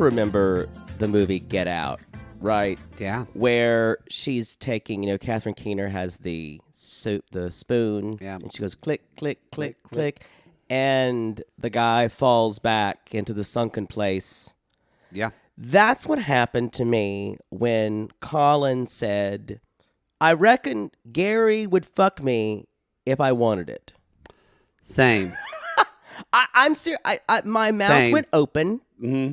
remember the movie Get Out, right? Yeah. Where she's taking, Catherine Keener has the spoon, and she goes click, click, click, click, and the guy falls back into the sunken place. Yeah. That's what happened to me when Colin said, I reckon Gary would fuck me if I wanted it. Same. I'm serious. My mouth Same. went open. Mm-hmm.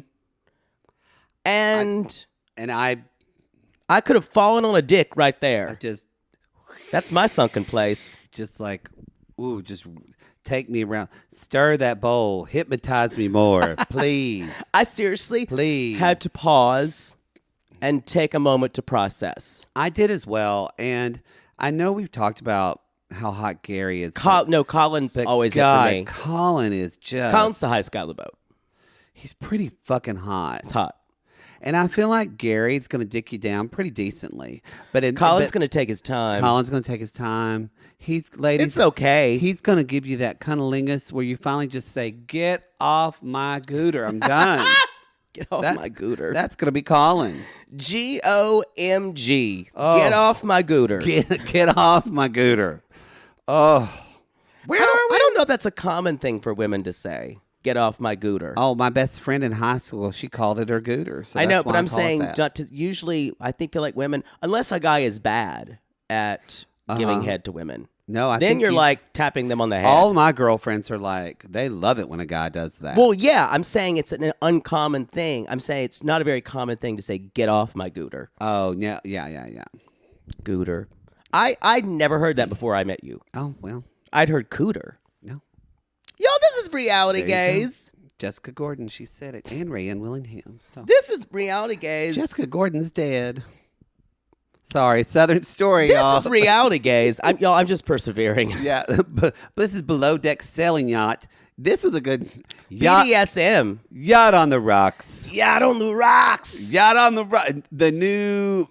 And I could have fallen on a dick right there. That's my sunken place. Just like, ooh, just take me around. Stir that bowl. Hypnotize me more, please. I seriously had to pause and take a moment to process. I did as well. And I know we've talked about how hot Gary is. Colin's always it for me. Colin's the highest guy on the boat. He's pretty fucking hot. It's hot. And I feel like Gary's going to dick you down pretty decently. But Colin's going to take his time. Colin's going to take his time. Ladies, it's okay. He's going to give you that cunnilingus where you finally just say, get off my gooter. I'm done. Get off my gooter. That's going to be Colin. GOMG. Oh, get off my gooter. Get off my gooter. Oh. I don't know if that's a common thing for women to say. Get off my gooter. Oh, my best friend in high school, she called it her gooter. So I know, but I'm saying usually I feel like women, unless a guy is bad at giving head to women. No, I then think you're like tapping them on the head. All my girlfriends are like, they love it when a guy does that. Well, yeah, I'm saying it's an uncommon thing. I'm saying it's not a very common thing to say, get off my gooter. Oh, yeah. Gooter. I'd never heard that before I met you. Oh, well. I'd heard cooter. No. Yo, this is Reality Gaze. Jessica Gordon, she said it. And Rayanne Willingham. So. This is Reality Gaze. Jessica Gordon's dead. Sorry, Southern Story, y'all. This is Reality Gaze. I'm just persevering. Yeah, but this is Below Deck Sailing Yacht. This was a good yacht. BDSM. Yacht on the rocks. Yacht on the rocks. Yacht on the rocks. The new.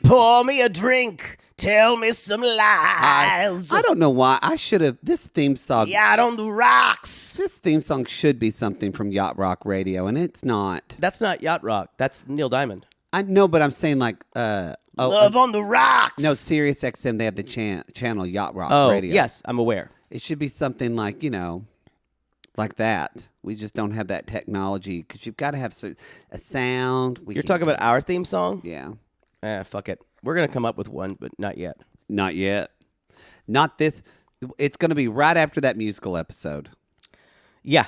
Pour me a drink. Tell me some lies. I don't know why. I should have. This theme song. Yacht on the rocks. This theme song should be something from Yacht Rock Radio, and it's not. That's not Yacht Rock. That's Neil Diamond. I know, but I'm saying like. Love on the rocks. No, Sirius XM, they have the channel Yacht Rock Radio. Yes, I'm aware. It should be something like, like that. We just don't have that technology because you've got to have a sound. You're talking about our theme song? Yeah. Fuck it. We're going to come up with one, but not yet. Not yet. Not this. It's going to be right after that musical episode. Yeah.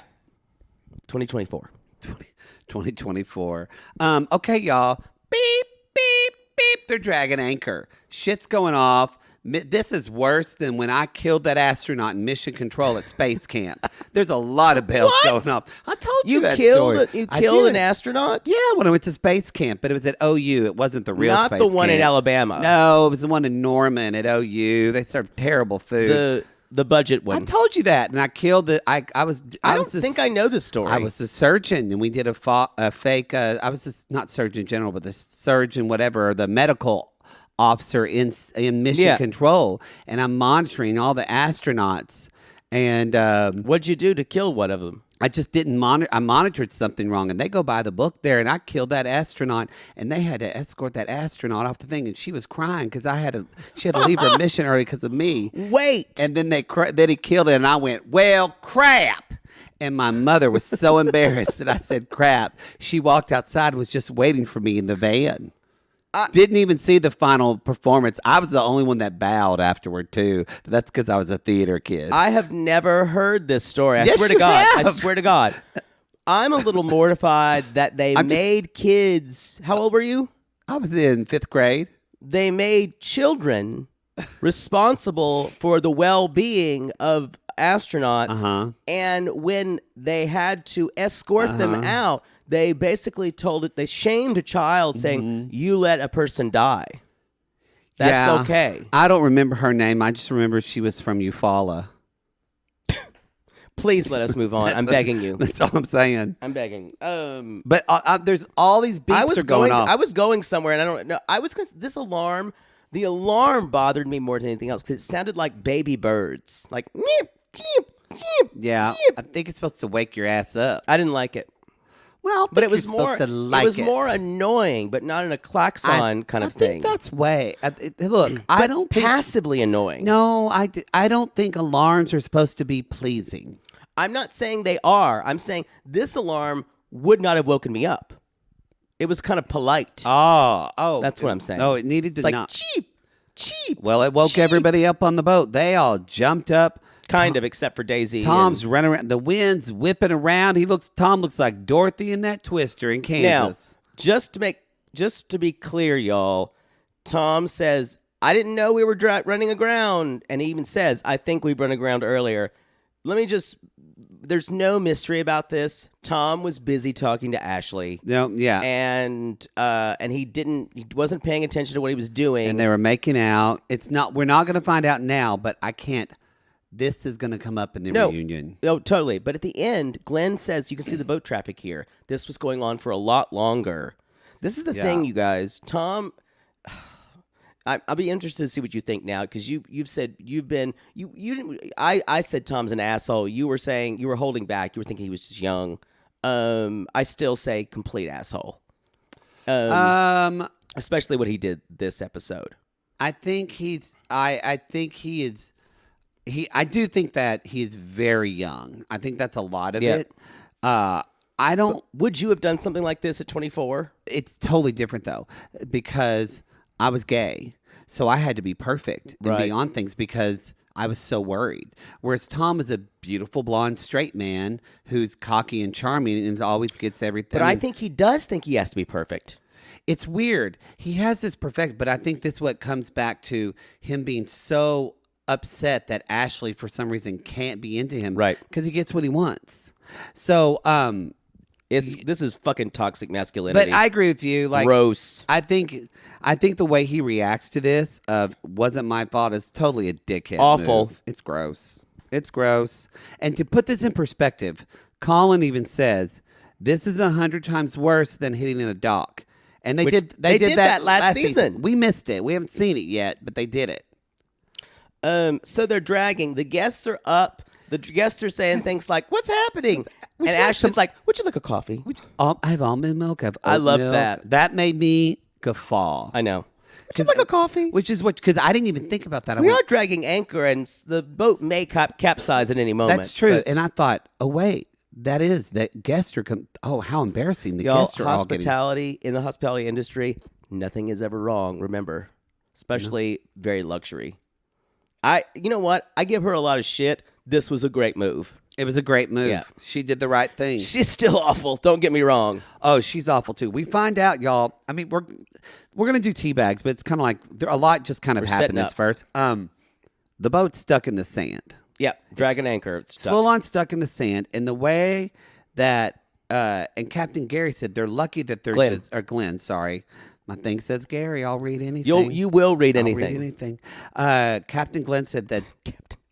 2024. 2024. Okay, y'all. Beep, beep, beep. They're dragging anchor. Shit's going off. This is worse than when I killed that astronaut in Mission Control at Space Camp. There's a lot of bells going off. I told you that story. You killed an astronaut? Yeah, when I went to Space Camp, but it was at OU. It wasn't the real Space Camp. Not the one in Alabama. No, it was the one in Norman at OU. They served terrible food. The budget one. I told you that, and I killed it. I don't think I know this story. I was a surgeon, and we did a fake. I was not Surgeon General, but the surgeon, whatever, the medical officer in Mission Control, and I'm monitoring all the astronauts. And what'd you do to kill one of them? I just didn't monitor. I monitored something wrong, and they go by the book there, and I killed that astronaut, and they had to escort that astronaut off the thing, and she was crying because she had to leave her mission early because of me. Wait, and then then he killed it, and I went, well, crap. And my mother was so embarrassed that I said crap. She walked outside, was just waiting for me in the van. Didn't even see the final performance. I was the only one that bowed afterward, too. But that's because I was a theater kid. I have never heard this story. I Yes, swear to you God. have. I swear to God. I'm a little mortified that they made kids. How old were you? I was in 5th grade. They made children responsible for the well-being of astronauts. And when they had to escort them out, they basically they shamed a child saying, you let a person die. That's okay. I don't remember her name. I just remember she was from Eufaula. Please let us move on. I'm begging you. That's all I'm saying. I'm begging. But there's all these beeps are going off. I was going somewhere, and I don't know. This alarm, the alarm bothered me more than anything else because it sounded like baby birds. Like, meep, teep, teep, yeah. teep. I think it's supposed to wake your ass up. I didn't like it. Well, but it was you're more. supposed to like it was more annoying, but not in a klaxon kind of I thing. think that's way. Look, I don't think, passively annoying. No, I don't think alarms are supposed to be pleasing. I'm not saying they are. I'm saying this alarm would not have woken me up. It was kind of polite. Oh, That's what I'm saying. No, it needed to It's like not. cheap. Well, it woke cheap. everybody up on the boat. They all jumped up. Kind of, except for Daisy. Tom's running around. The wind's whipping around. Tom looks like Dorothy in that Twister in Kansas. Now, just to be clear, y'all, Tom says, I didn't know we were running aground. And he even says, I think we've run aground earlier. There's no mystery about this. Tom was busy talking to Ashley. No, yeah. And he wasn't paying attention to what he was doing. And they were making out. We're not going to find out now, but I can't. This is going to come up in the reunion. No, totally. But at the end, Glenn says, you can see the boat traffic here. This was going on for a lot longer. This is the thing, you guys. Tom, I'll be interested to see what you think now, because you've said you didn't. I said Tom's an asshole. You were saying you were holding back. You were thinking he was just young. I still say complete asshole. Especially what he did this episode. I think he's. I think he is. I do think that he's very young. I think that's a lot of it. I don't. But would you have done something like this at 24? It's totally different though, because I was gay, so I had to be perfect and be on things because I was so worried. Whereas Tom is a beautiful blonde straight man who's cocky and charming and always gets everything. But I think he does think he has to be perfect. It's weird. He has this perfect, but I think this is what comes back to him being so upset that Ashley for some reason can't be into him, right? Because he gets what he wants. So this is fucking toxic masculinity. But I agree with you. Like, gross. I think the way he reacts to this of wasn't my fault is totally a dickhead. Awful. Move. It's gross. It's gross. And to put this in perspective, Colin even says this is 100 times worse than hitting in a dock. And they did that last season. We missed it. We haven't seen it yet, but they did it. So they're dragging. The guests are up. The guests are saying things like, "What's happening?" And Ashley's like, "Would you like a coffee?" I have almond milk. I love that. That made me guffaw. I know. Would you like a coffee? Which is because I didn't even think about that. We are dragging anchor, and the boat may capsize at any moment. That's true. And I thought, oh wait, that guests are. Oh, how embarrassing! The guests are all getting. In the hospitality industry, nothing is ever wrong. Remember, especially very luxury. You know what? I give her a lot of shit. This was a great move. It was a great move. Yeah. She did the right thing. She's still awful. Don't get me wrong. Oh, she's awful too. We find out, y'all. I mean, we're gonna do tea bags, but it's kind of like a lot just kind of happened this first. The boat's stuck in the sand. Yeah, dragon anchor. It's full on stuck in the sand. And the way that and Captain Gary said they're lucky that they're Glenn. Sorry. My thing says Gary. I'll read anything. You will read anything. I'll read anything. Captain Glenn said that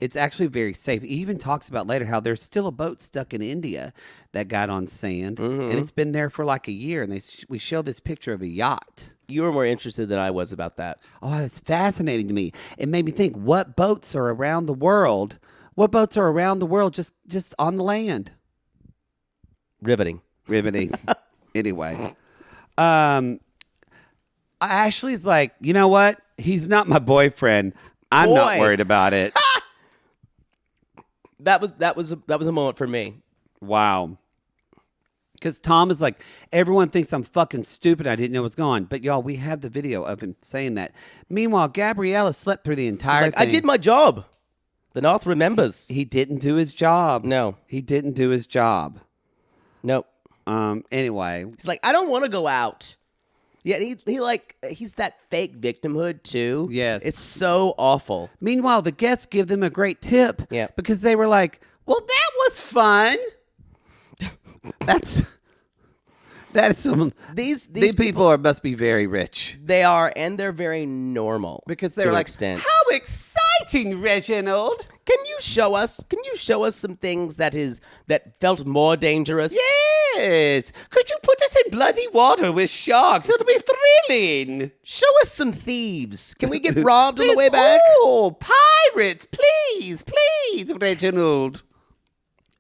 it's actually very safe. He even talks about later how there's still a boat stuck in India that got on sand, and it's been there for like a year. And we show this picture of a yacht. You were more interested than I was about that. Oh, it's fascinating to me. It made me think: what boats are around the world? What boats are around the world just on the land? Riveting. Anyway. Ashley's like, you know what? He's not my boyfriend. I'm not worried about it. That was a moment for me. Wow. Because Tom is like, everyone thinks I'm fucking stupid. I didn't know what's going on. But y'all, we have the video of him saying that. Meanwhile, Gabriella slept through the entire thing. I did my job. The North remembers. He didn't do his job. No. He didn't do his job. Nope. Anyway. He's like, I don't want to go out. Yeah, he's that fake victimhood too. Yes. It's so awful. Meanwhile, the guests give them a great tip. Yeah. Because they were like, well, that was fun. That's some. These people must be very rich. They are, and they're very normal. Because they're like, extent. How exciting, Reginald. Can you show us some things that felt more dangerous? Yes. Could you put us in bloody water with sharks? It'll be thrilling. Show us some thieves. Can we get robbed on the way back? Oh, pirates, please, Reginald.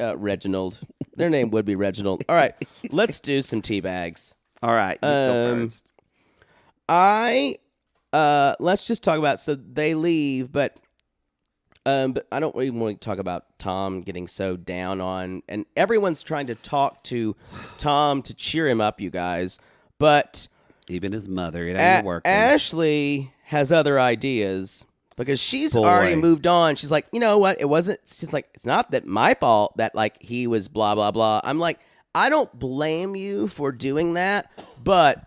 Reginald. Their name would be Reginald. All right, let's do some tea bags. All right, you go first. Let's just talk about, so they leave, but I don't really want to talk about Tom getting so down on, and everyone's trying to talk to Tom to cheer him up, you guys, but even his mother, it ain't working. Ashley has other ideas because she's already moved on. She's like, you know what? She's like, it's not that my fault that like he was blah, blah, blah. I'm like, I don't blame you for doing that, but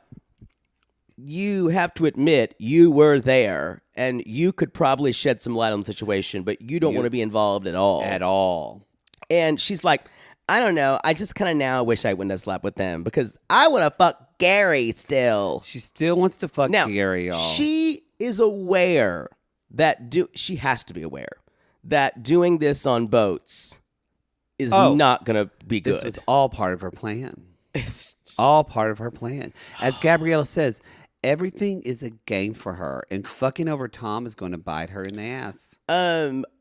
you have to admit you were there and you could probably shed some light on the situation, but you don't want to be involved at all. At all. And she's like, I don't know. I just kind of now wish I wouldn't have slept with them because I want to fuck Gary still. She still wants to fuck Gary, y'all. She is aware that she has to be aware that doing this on boats is not going to be good. This was all part of her plan. It's all part of her plan. As Gabriella says, everything is a game for her, and fucking over Tom is going to bite her in the ass.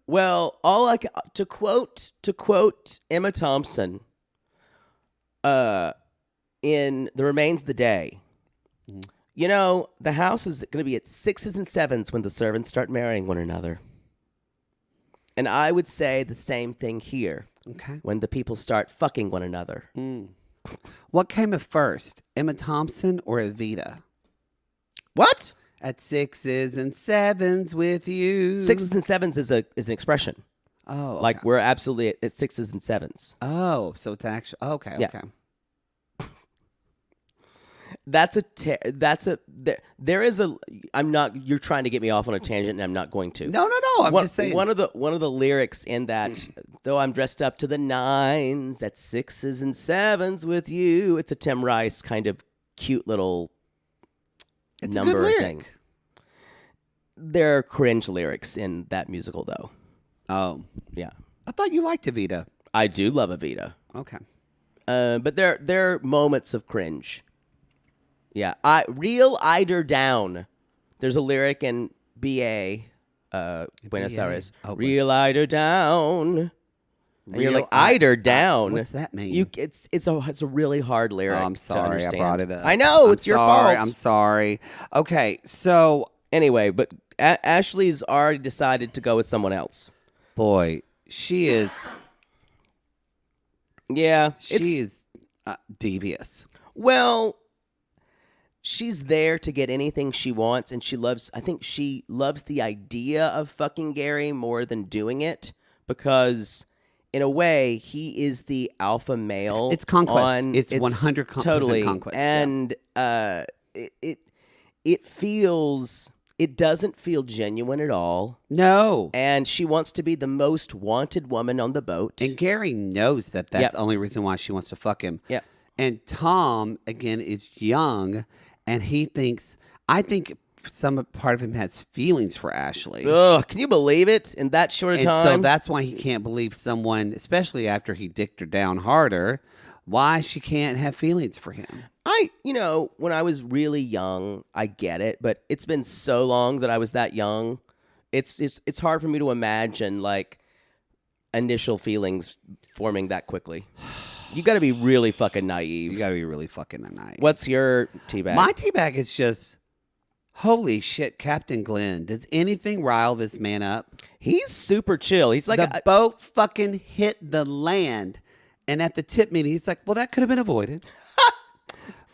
Well, to quote Emma Thompson, in The Remains of the Day, you know, the house is going to be at 6s and 7s when the servants start marrying one another. And I would say the same thing here. Okay. When the people start fucking one another. What came at first, Emma Thompson or Evita? What? At 6s and 7s with you. 6s and 7s is an expression. Oh, okay. Like we're absolutely at 6s and 7s. Oh, so it's actually okay. Yeah. Okay. You're trying to get me off on a tangent and I'm not going to. No. I'm just saying. One of the lyrics in that, though I'm dressed up to the nines at 6s and 7s with you. It's a Tim Rice kind of cute little number thing. There are cringe lyrics in that musical though. Oh. Yeah. I thought you liked Evita. I do love Evita. Okay. But there are moments of cringe. Yeah, Real Eider Down. There's a lyric in B.A. Buenos Aires. Oh, Real Eider Down. And you're like, Eider Down. What's that mean? It's a really hard lyric. Oh, I'm sorry, I brought it up. I know, it's your fault. I'm sorry. Okay, so anyway, but Ashley's already decided to go with someone else. Boy, she is. Yeah, she is devious. Well. She's there to get anything she wants, and I think she loves the idea of fucking Gary more than doing it, because in a way, he is the alpha male. It's conquest. It's 100% totally conquest. And it doesn't feel genuine at all. No. And she wants to be the most wanted woman on the boat. And Gary knows that's the only reason why she wants to fuck him. Yeah. And Tom, again, is young. And I think some part of him has feelings for Ashley. Ugh, can you believe it? In that short a time? So that's why he can't believe someone, especially after he dicked her down harder, why she can't have feelings for him. When I was really young, I get it, but it's been so long that I was that young. It's hard for me to imagine like initial feelings forming that quickly. You got to be really fucking naive. What's your teabag? My teabag is just, holy shit, Captain Glenn. Does anything rile this man up? He's super chill. He's like the boat fucking hit the land, and at the tip meeting, he's like, well, that could have been avoided.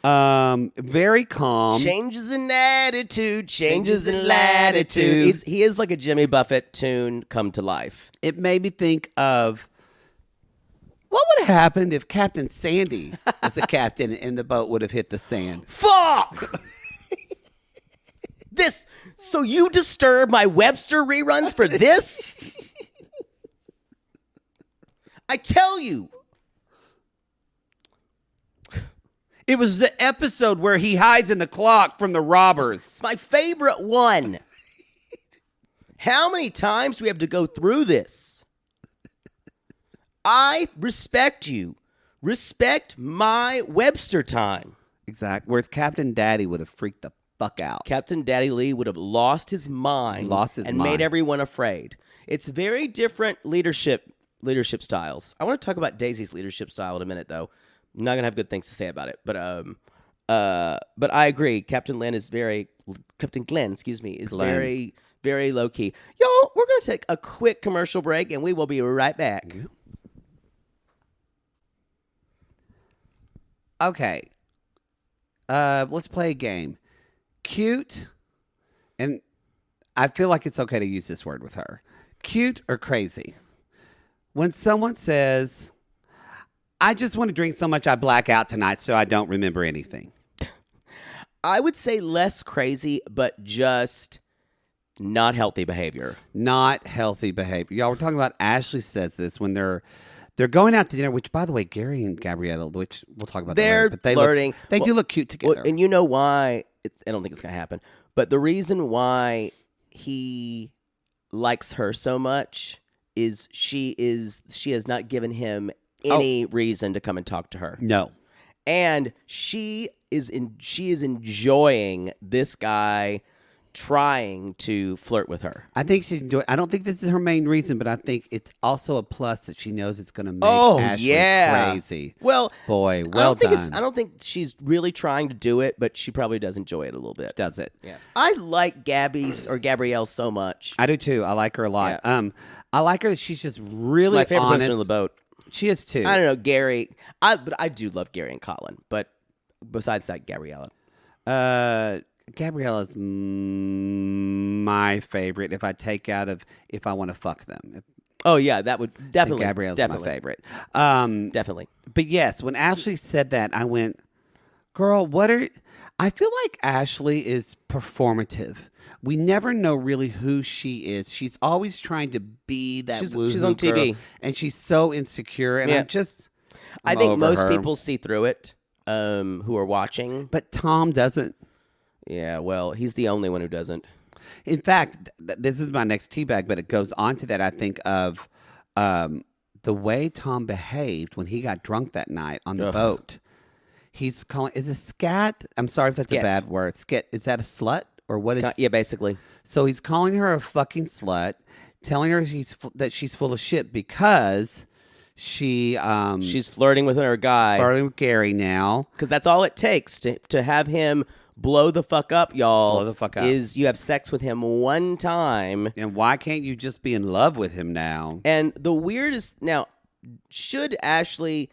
Very calm. Changes in attitude, changes in latitude. He is like a Jimmy Buffett tune come to life. It made me think of, what would have happened if Captain Sandy was the captain and the boat would have hit the sand? Fuck! So you disturb my Webster reruns for this? I tell you. It was the episode where he hides in the clock from the robbers. It's my favorite one. How many times do we have to go through this? I respect you. Respect my Webster time. Exactly. Whereas Captain Daddy would have freaked the fuck out. Captain Daddy Lee would have lost his mind. Made everyone afraid. It's very different leadership leadership styles. I want to talk about Daisy's leadership style in a minute, though. I'm not gonna have good things to say about it, but I agree. Captain Glenn, is very, very low key. Y'all, we're gonna take a quick commercial break, and we will be right back. Okay. Let's play a game. Cute, and I feel like it's okay to use this word with her. Cute or crazy? When someone says, I just want to drink so much I black out tonight so I don't remember anything. I would say less crazy, but just not healthy behavior. Not healthy behavior. Y'all, we're talking about Ashley says this when they're going out to dinner, which, by the way, Gary and Gabriella, which we'll talk about they're later, but they flirting. They do look cute together. Well, and you know why? I don't think it's going to happen. But the reason why he likes her so much is she has not given him any reason to come and talk to her. No. And she is enjoying this guy trying to flirt with her. I think she's enjoying. I don't think this is her main reason, but I think it's also a plus that she knows it's going to make Ashley crazy. Well, boy, well done. I don't think she's really trying to do it, but she probably does enjoy it a little bit. Does it? Yeah. I like Gabrielle so much. I do too. I like her a lot. Yeah. I like her that she's just really She's my favorite honest. person on the boat. She is too. I don't know, Gary. But I do love Gary and Colin. But besides that, Gabriella. Gabriella's my favorite if I take out of if I want to fuck them. Oh, yeah, that would definitely. Gabriella's my favorite. Definitely. But yes, when Ashley said that, I went, girl, I feel like Ashley is performative. We never know really who she is. She's always trying to be that woo-hoo she's on TV. girl, and she's so insecure. And I think most her. people see through it who are watching. But Tom doesn't. Yeah, well, he's the only one who doesn't. In fact, this is my next teabag, but it goes on to that. I think of the way Tom behaved when he got drunk that night on the boat. He's calling, is it scat? I'm sorry if that's a bad word. Scat, is that a slut? Or what is? Yeah, basically. So he's calling her a fucking slut, telling her that she's full of shit because she's flirting with her guy. Flirting with Gary now. Because that's all it takes to have him blow the fuck up, y'all. Blow the fuck up. Is you have sex with him one time. And why can't you just be in love with him now? And the weirdest now, should Ashley?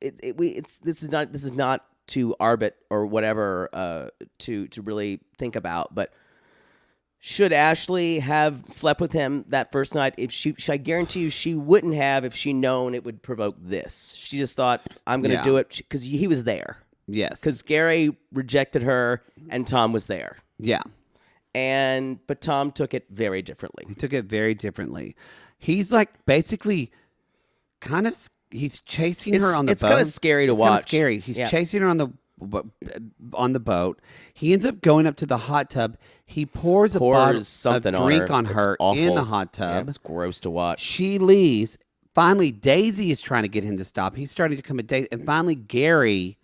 This is not to arbit or whatever to really think about, but should Ashley have slept with him that first night? I guarantee you she wouldn't have if she known it would provoke this. She just thought, I'm going to do it because he was there. Yes. Because Gary rejected her and Tom was there. Yeah. But Tom took it very differently. He took it very differently. He's like basically kind of he's chasing her on the boat. It's kind of scary to watch. Kind of scary. He's chasing her on the boat. He ends up going up to the hot tub. He pours a bottle of drink on her in the hot tub. Yeah, it's gross to watch. She leaves. Finally, Daisy is trying to get him to stop. He's starting to come at Daisy. And finally, Gary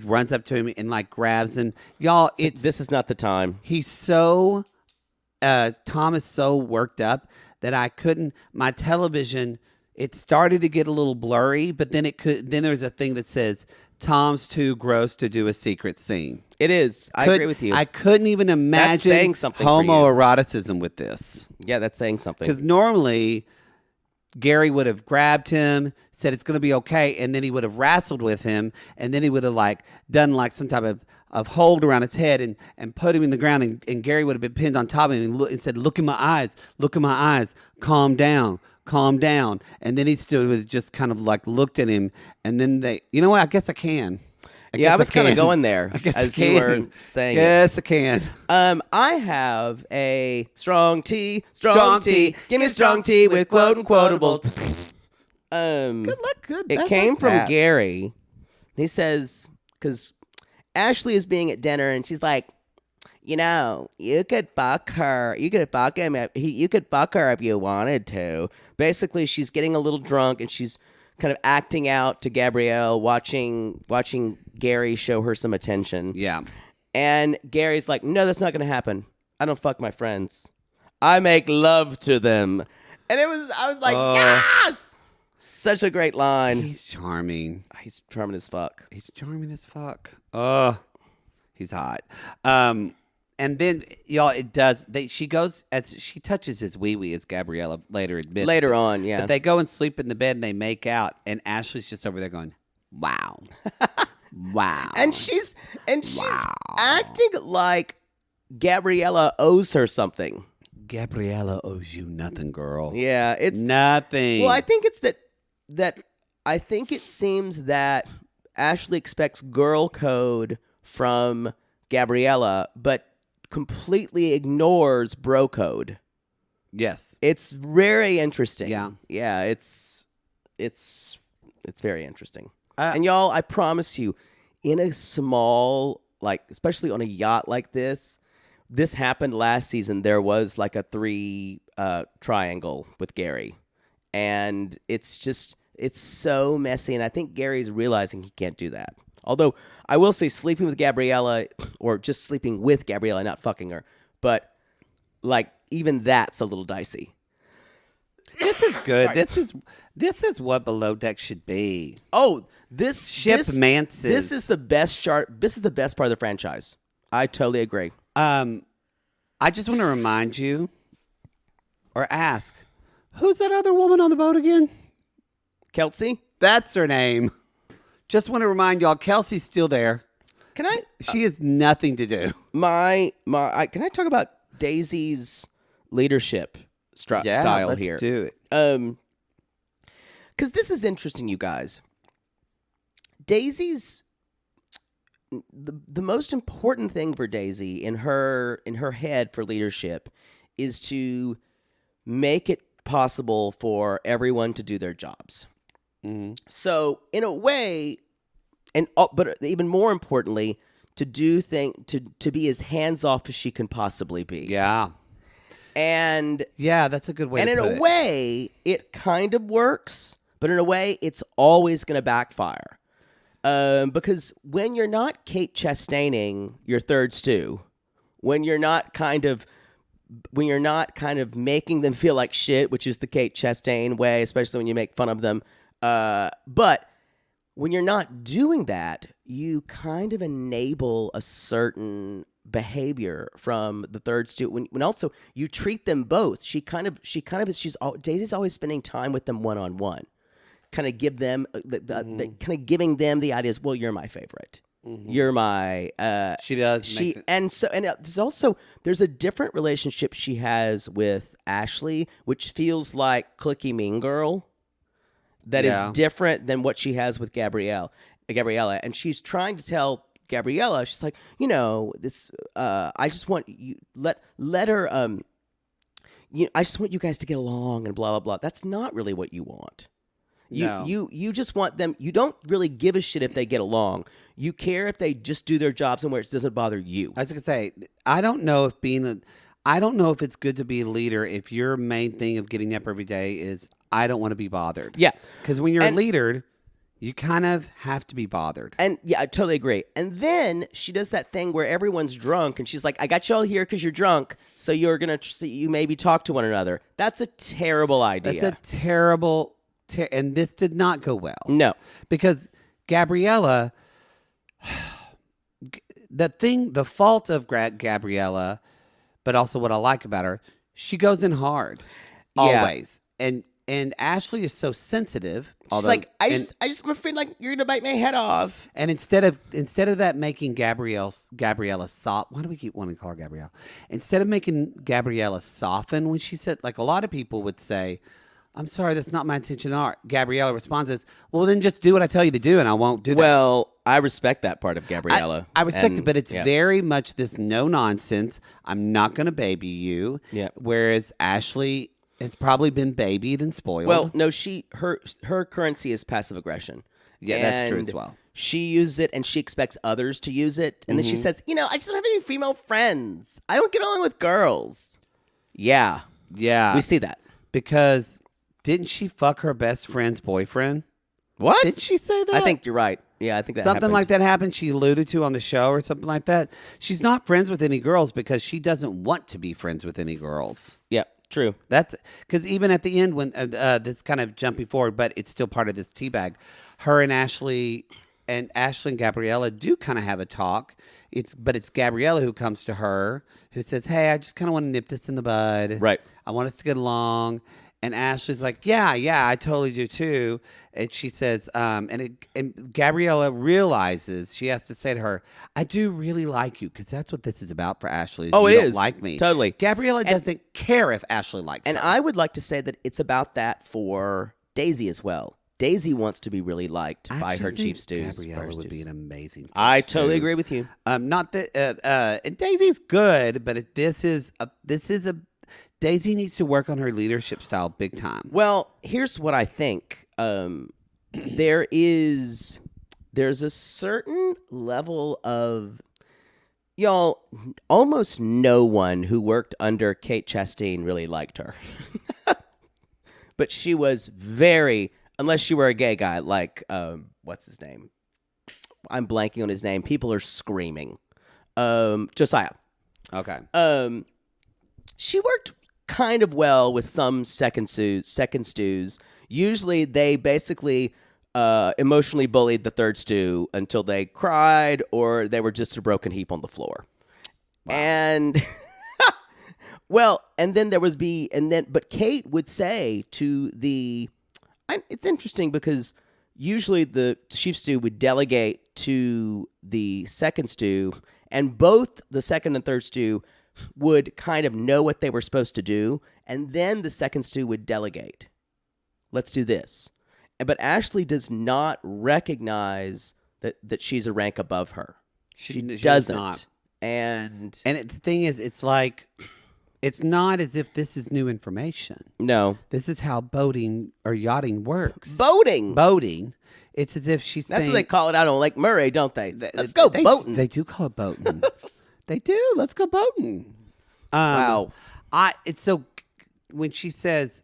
runs up to him and like grabs him. Y'all, this is not the time. He's so Tom is so worked up that I couldn't. My television, it started to get a little blurry, but then Then there's a thing that says Tom's too gross to do a secret scene. It is. I agree with you. I couldn't even imagine saying something homoeroticism with this. Yeah, that's saying something. Because normally Gary would have grabbed him, said it's going to be okay, and then he would have wrestled with him, and then he would have like done like some type of hold around his head and put him in the ground, and Gary would have been pinned on top of him and said, look in my eyes, calm down. And then he stood with just kind of like looked at him, and then you know what? I guess I can. I was kind of going there as you were saying. Yes, I can. I have a strong tea. Give me a strong tea with quote and quotables. Good luck. Good. It came from Gary. He says, because Ashley is being at dinner and she's like, you know, you could fuck her. You could fuck him. You could fuck her if you wanted to. Basically, she's getting a little drunk and she's kind of acting out to Gabrielle, watching Gary show her some attention. Yeah. And Gary's like, no, that's not going to happen. I don't fuck my friends. I make love to them. And I was like, yes! Such a great line. He's charming. He's charming as fuck. He's charming as fuck. He's hot. And then, y'all, it does. She goes as she touches his wee wee, as Gabriella later admits. Later on, yeah. But they go and sleep in the bed and they make out, and Ashley's just over there going, "Wow, wow." And she's acting like Gabriella owes her something. Gabriella owes you nothing, girl. Yeah, it's nothing. Well, I think it's that I think it seems that Ashley expects girl code from Gabriella, but completely ignores bro code. Yes. It's very interesting. Yeah. Yeah, it's very interesting. And y'all, I promise you, in a small, like, especially on a yacht like this happened last season. There was like a 3 triangle with Gary. And it's so messy. And I think Gary's realizing he can't do that. Although I will say sleeping with Gabriella, or just sleeping with Gabriella, not fucking her, but like even that's a little dicey. This is good. This is what Below Deck should be. Oh, this Manses. This is the best chart. This is the best part of the franchise. I totally agree. I just want to remind you, or ask, who's that other woman on the boat again? Kelsey? That's her name. Just want to remind y'all, Kelsey's still there. Can I? She has nothing to do. Can I talk about Daisy's leadership style let's here? Do it. Because this is interesting, you guys. Daisy's the most important thing for Daisy in her head for leadership is to make it possible for everyone to do their jobs. Mm-hmm. So in a way, but even more importantly, to be as hands off as she can possibly be. Yeah. And yeah, that's a good way. And to in put a way, it kind of works, but in a way, it's always going to backfire. Because when you're not Kate Chastaining your third stew, when you're not kind of making them feel like shit, which is the Kate Chastain way, especially when you make fun of them. But when you're not doing that, you kind of enable a certain behavior from the third stew. When also you treat them both, Daisy's always spending time with them one-on-one. Kind of give them kind of giving them the ideas. Well, you're my favorite. Mm-hmm. You're my. She does. There's a different relationship she has with Ashley, which feels like cliquey mean girl. That is different than what she has with Gabriella, and she's trying to tell Gabriella. She's like, this. I just want you let her. I just want you guys to get along and blah blah blah. That's not really what you want. You just want them. You don't really give a shit if they get along. You care if they just do their jobs and where it doesn't bother you. I was gonna say, I don't know if it's good to be a leader if your main thing of getting up every day is I don't want to be bothered. Yeah, because when you're a leader, you kind of have to be bothered. And yeah, I totally agree. And then she does that thing where everyone's drunk, and she's like, "I got you all here because you're drunk, so you're gonna you maybe talk to one another." That's a terrible idea. That's a terrible. And this did not go well. No. Because Gabriella, the fault of Gabriella, but also what I like about her, she goes in hard. Always. And Ashley is so sensitive. She's like, I just am afraid like you're gonna bite my head off. And instead of that making Gabriella soft. Why do we keep wanting to call her Gabrielle? Instead of making Gabriella soften when she said, like a lot of people would say, I'm sorry, that's not my intention. Gabriella responds as, well, then just do what I tell you to do, and I won't do that. Well, I respect that part of Gabriella. I respect it, but it's very much this no-nonsense, I'm not going to baby you. Yeah. Whereas Ashley has probably been babied and spoiled. Well, no, her currency is passive aggression. Yeah, that's true as well. She uses it, and she expects others to use it. And then she says, I just don't have any female friends. I don't get along with girls. Yeah. Yeah. We see that. Because... didn't she fuck her best friend's boyfriend? What? Didn't she say that? I think you're right. Yeah, I think that something like that happened. She alluded to on the show or something like that. She's not friends with any girls because she doesn't want to be friends with any girls. Yeah, True. That's because even at the end when this kind of jumping forward, but it's still part of this teabag. Her and Ashley and Gabriella do kind of have a talk. But it's Gabriella who comes to her who says, "Hey, I just kind of want to nip this in the bud. Right. I want us to get along." And Ashley's like, "Yeah, I totally do too." And she says, and Gabriella realizes she has to say to her, "I do really like you," because that's what this is about for Ashley. Oh, you it don't is. like me. Totally. Gabriella doesn't care if Ashley likes her. And I would like to say that it's about that for Daisy as well. Daisy wants to be really liked by her chief stews. Gabriella would be an amazing. I totally agree with you. Not that and Daisy's good, but this is a Daisy needs to work on her leadership style big time. Well, here's what I think. There's a certain level of y'all. Almost no one who worked under Kate Chastain really liked her, but she was very. Unless you were a gay guy, like, what's his name? I'm blanking on his name. People are screaming. Josiah. Okay. She worked kind of well with some second stews. Usually they basically emotionally bullied the third stew until they cried or they were just a broken heap on the floor. Wow. And... well, and then but Kate would say to the... It's interesting because usually the chief stew would delegate to the second stew, and both the second and third stew would kind of know what they were supposed to do, and then the second stew would delegate. Let's do this. But Ashley does not recognize that she's a rank above her. She doesn't. Not. And the thing is, it's like... It's not as if this is new information. No. This is how boating or yachting works. Boating? It's as if she's That's saying... what they call it out on Lake Murray, don't they? Let's go boating. They do call it boating. They do. Let's go boating. Wow. It's so... When she says...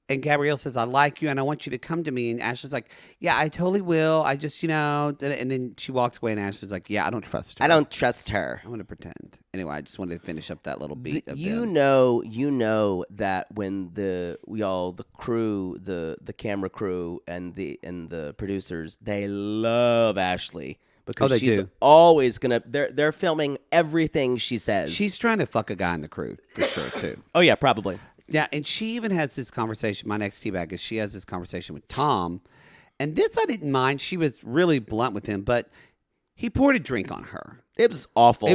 And Gabrielle says, "I like you and I want you to come to me." And Ashley's like, "Yeah, I totally will. I just, And then she walks away and Ashley's like, "Yeah, I don't trust her. I don't trust her. I'm going to pretend." Anyway, I just wanted to finish up that little beat. You know that when the crew, the camera crew and the producers, they love Ashley. Because she's always going to... They're filming everything she says. She's trying to fuck a guy in the crew, for sure, too. Oh, yeah, probably. Yeah, and she even has this conversation. My next teabag is she has this conversation with Tom. And this I didn't mind. She was really blunt with him, but he poured a drink on her. It was awful.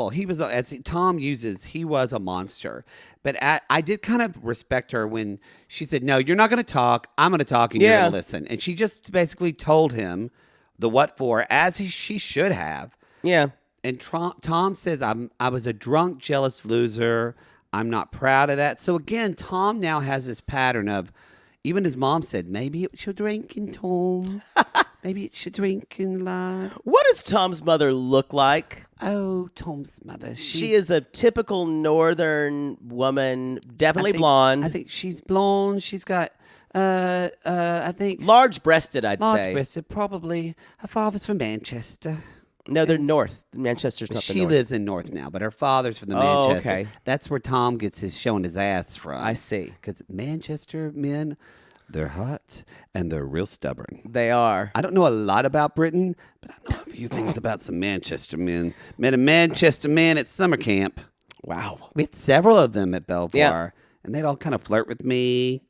He was, as Tom uses, he was a monster. But I did kind of respect her when she said, "No, you're not going to talk. I'm going to talk and you're going to listen." And she just basically told him the what for, as she should have. Yeah. And Tom says, I was a drunk, jealous loser. I'm not proud of that. So again, Tom now has this pattern of, even his mom said, maybe it should drink in Tom. Maybe it should drink in love. What does Tom's mother look like? Oh, Tom's mother. She is a typical northern woman, definitely blonde. I think she's blonde. She's got, I think... large-breasted, I'd say. Large-breasted, probably. Her father's from Manchester. No, they're north. Manchester's not the north. She lives in north now, but her father's from the Manchester. Okay. That's where Tom gets his showing his ass from. I see. Because Manchester men, they're hot and they're real stubborn. They are. I don't know a lot about Britain, but I know a few things about some Manchester men. Met a Manchester man at summer camp. Wow. We had several of them at Belvoir, and they'd all kind of flirt with me.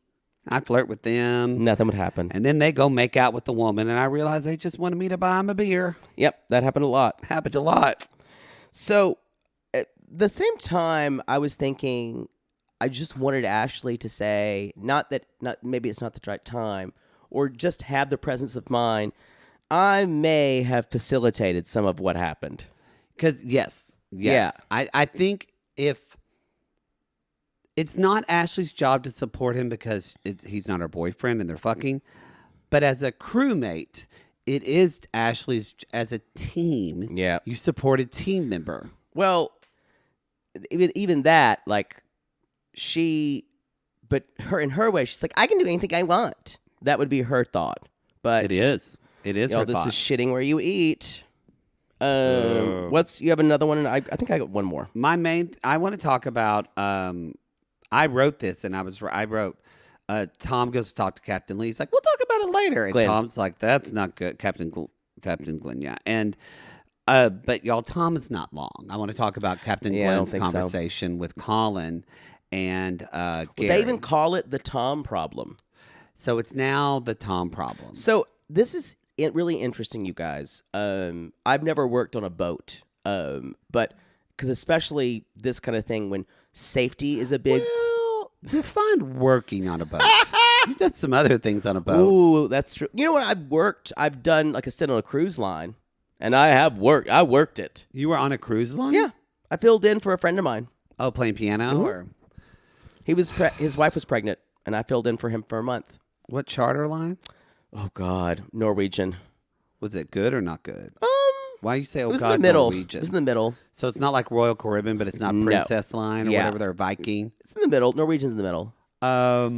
I'd flirt with them. Nothing would happen. And then they go make out with the woman, and I realized they just wanted me to buy them a beer. Yep, that happened a lot. Happened a lot. So, at the same time, I was thinking, I just wanted Ashley to say, maybe it's not the right time, or just have the presence of mind. I may have facilitated some of what happened. Because, yes. Yeah. I think if... It's not Ashley's job to support him because he's not her boyfriend and they're fucking. But as a crewmate, it is Ashley's, as a team, you support a team member. Well, even that, like, but in her way, she's like, I can do anything I want. That would be her thought. But it is her thought. This is shitting where you eat. You have another one? And I think I got one more. I want to talk about... I wrote this, and I wrote, Tom goes to talk to Captain Lee. He's like, we'll talk about it later. And Glenn. Tom's like, that's not good. Captain Glenn, yeah. And, but y'all, Tom is not long. I want to talk about Captain Glenn's conversation with Colin and Gary. They even call it the Tom problem. So it's now the Tom problem. So this is really interesting, you guys. I've never worked on a boat, but because especially this kind of thing when safety is a big... Well, define working on a boat. You've done some other things on a boat. Ooh, that's true. You know what? I've done like a stint on a cruise line, and I worked it. You were on a cruise line? Yeah. I filled in for a friend of mine. Oh, playing piano? Or His wife was pregnant, and I filled in for him for a month. what charter line? Oh, God. Norwegian. Was it good or not good? Why you say, oh, It was God, in the middle. Norwegian? It was in the middle. So it's not like Royal Caribbean, but it's not No. Princess Line or Yeah. whatever they're Viking. It's in the middle. Norwegian's in the middle. How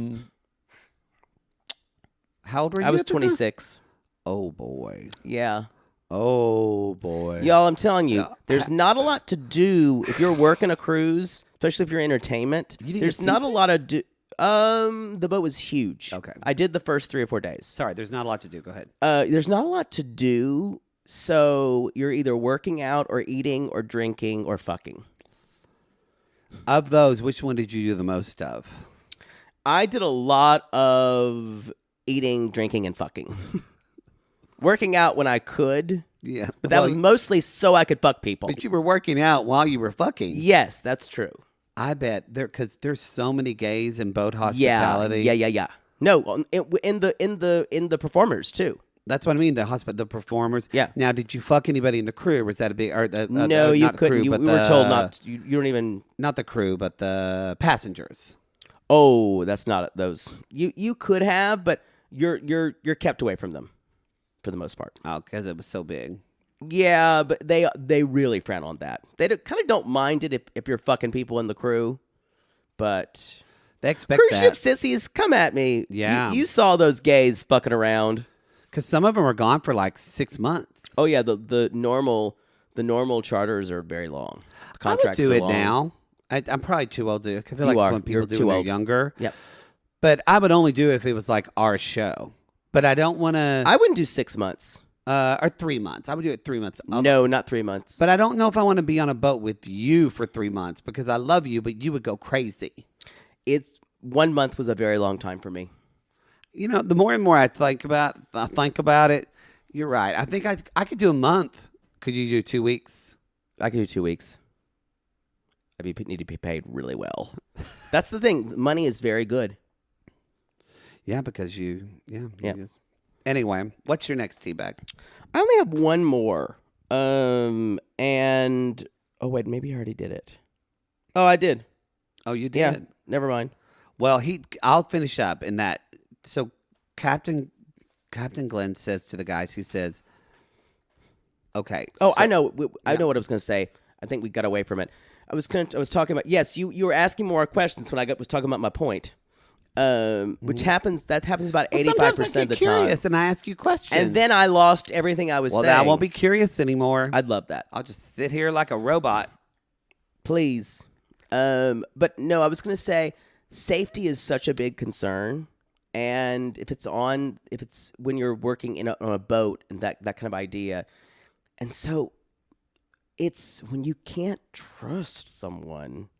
old were you? I was at the time? 26. Oh, boy. Yeah. Oh, boy. Y'all, I'm telling you, Yeah. there's not a lot to do if you're working a cruise, especially if you're entertainment. You didn't There's get not a lot of do. The boat was huge. Okay. I did the first 3 or 4 days. Sorry, there's not a lot to do. Go ahead. There's not a lot to do, so you're either working out or eating or drinking or fucking. Of those, which one did you do the most of? I did a lot of eating, drinking, and fucking. Working out when I could, Yeah. but that was mostly so I could fuck people. But you were working out while you were fucking. Yes, that's true. I bet because there's so many gays in boat Yeah, hospitality. yeah. No, in the performers too. That's what I mean. The performers. Yeah. Now, did you fuck anybody in the crew? Or was that a big? Or No, you not the couldn't. Crew, but We were told not. To, you don't even. Not the crew, but the passengers. Oh, that's not those. You could have, but you're kept away from them, for the most part. Oh, because it was so big. Yeah, but they really frown on that. They kind of don't mind it if you're fucking people in the crew, but They expect cruise that. ship sissies, come at me. Yeah. You saw those gays fucking around. Because some of them are gone for like 6 months. Oh yeah, the normal charters are very long. The I would contracts do are it long. now. I'm probably too old to do it. I feel You like are. when people You're do it too when they're old. younger. Yep. But I would only do it if it was like our show. But I don't want to. I wouldn't do 6 months. Or 3 months. I would do it 3 months. No, not 3 months. But I don't know if I want to be on a boat with you for 3 months because I love you, but you would go crazy. It's 1 month was a very long time for me. You know, the more and more I think about it, you're right. I think I could do a month. Could you do 2 weeks? I could do 2 weeks. I need to be paid really well. That's the thing. Money is very good. Yeah, because you just- Anyway, what's your next teabag? I only have one more. And oh wait, maybe I already did it. Oh, I did. Oh, you did? Yeah. Never mind. Well, I'll finish up in that. So Captain Glenn says to the guys, he says, okay. Oh, so- I know. I know what I was going to say. I think we got away from it. I was talking about, yes, you were asking more questions when I was talking about my point. Which happens about 85% sometimes I of the get curious time. and I ask you questions. And then I lost everything I was well, saying. then I won't be curious anymore. I'd love that. I'll just sit here like a robot. Please. But no, I was going to say safety is such a big concern. And if it's when you're working on a boat and that kind of idea. And so it's when you can't trust someone,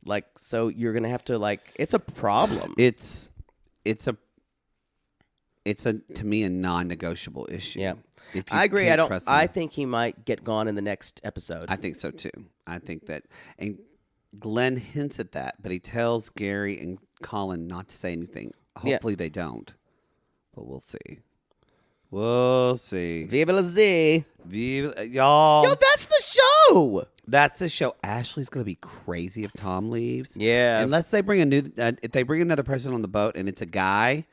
like, so you're going to have to, like, it's a problem. It's a to me a non-negotiable issue. Yeah. If you I agree. can't trust I them. think he might get gone in the next episode. I think so too. I think that, and Glenn hints at that, but he tells Gary and Colin not to say anything. Hopefully they don't, but we'll see. We'll see. Viva la Z. Y'all. Yo, that's the show. That's the show. Ashley's gonna be crazy if Tom leaves. Yeah. Unless they bring if they bring another person on the boat and it's a guy,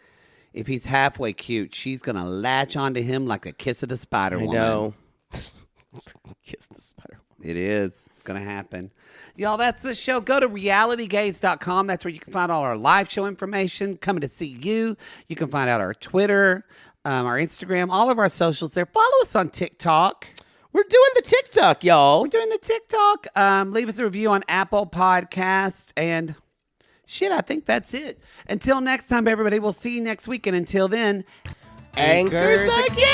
if he's halfway cute, she's gonna latch onto him like a kiss of the Spider Woman. I know. Kiss the Spider Woman. It is. It's going to happen. Y'all, that's the show. Go to realitygaze.com. That's where you can find all our live show information, coming to see you. You can find out our Twitter, our Instagram, all of our socials there. Follow us on TikTok. We're doing the TikTok, y'all. We're doing the TikTok. Leave us a review on Apple Podcast and Shit, I think that's it. Until next time, everybody, we'll see you next week. And until then, Anchors again!